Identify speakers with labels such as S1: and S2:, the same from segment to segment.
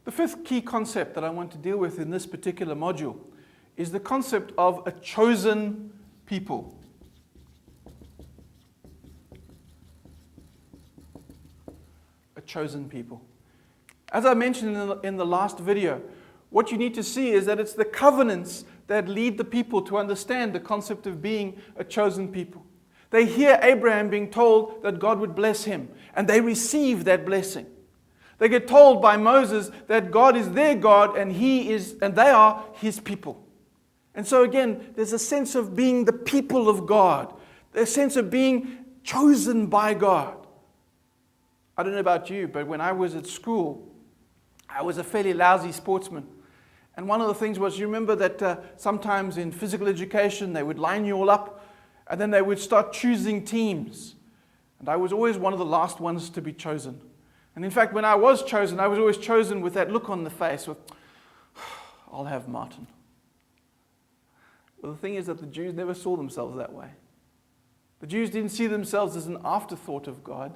S1: The fifth key concept that I want to deal with in this particular module is the concept of a chosen people. A chosen people. As I mentioned in the last video, what you need to see is that it's the covenants that lead the people to understand the concept of being a chosen people. They hear Abraham being told that God would bless him, and they receive that blessing. They get told by Moses that God is their God and they are his people. And so again, there's a sense of being the people of God, a sense of being chosen by God. I don't know about you, but when I was at school, I was a fairly lousy sportsman. And one of the things was, you remember that sometimes in physical education, they would line you all up, and then they would start choosing teams. And I was always one of the last ones to be chosen. And in fact, when I was chosen, I was always chosen with that look on the face of, I'll have Martin. Well, the thing is that the Jews never saw themselves that way. The Jews didn't see themselves as an afterthought of God.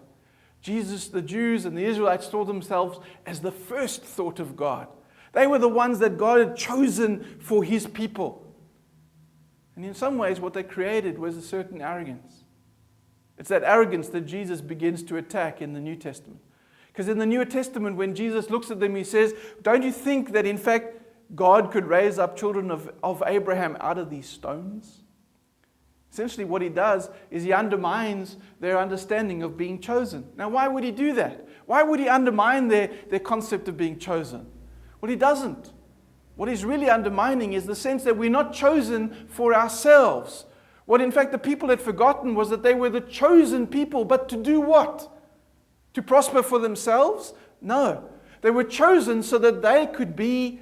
S1: The Jews and the Israelites saw themselves as the first thought of God. They were the ones that God had chosen for his people. And in some ways, what they created was a certain arrogance. It's that arrogance that Jesus begins to attack in the New Testament. Because in the New Testament, when Jesus looks at them, he says, don't you think that in fact God could raise up children of Abraham out of these stones? Essentially what he does is he undermines their understanding of being chosen. Now why would he do that? Why would he undermine their concept of being chosen? Well, he doesn't. What he's really undermining is the sense that we're not chosen for ourselves. What in fact the people had forgotten was that they were the chosen people, but to do what? To prosper for themselves? No. They were chosen so that they could be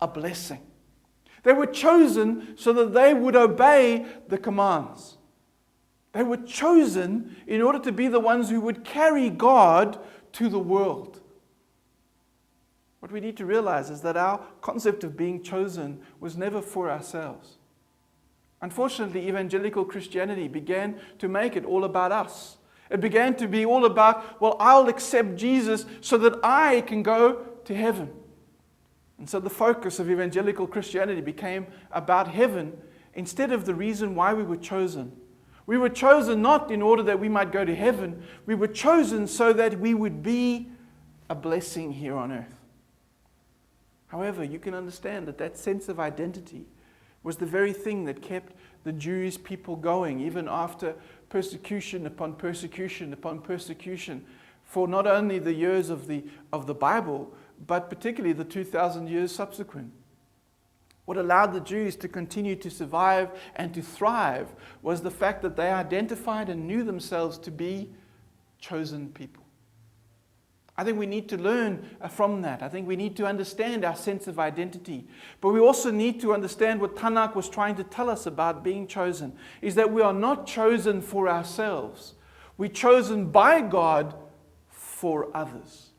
S1: a blessing. They were chosen so that they would obey the commands. They were chosen in order to be the ones who would carry God to the world. What we need to realize is that our concept of being chosen was never for ourselves. Unfortunately, evangelical Christianity began to make it all about us. It began to be all about, well, I'll accept Jesus so that I can go to heaven. And so the focus of evangelical Christianity became about heaven instead of the reason why we were chosen. We were chosen not in order that we might go to heaven. We were chosen so that we would be a blessing here on earth. However, you can understand that that sense of identity was the very thing that kept the Jewish people going, even after persecution upon persecution upon persecution, for not only the years of the Bible, but particularly the 2,000 years subsequent. What allowed the Jews to continue to survive and to thrive was the fact that they identified and knew themselves to be chosen people. I think we need to learn from that. I think we need to understand our sense of identity. But we also need to understand what Tanakh was trying to tell us about being chosen, is that we are not chosen for ourselves. We're chosen by God for others.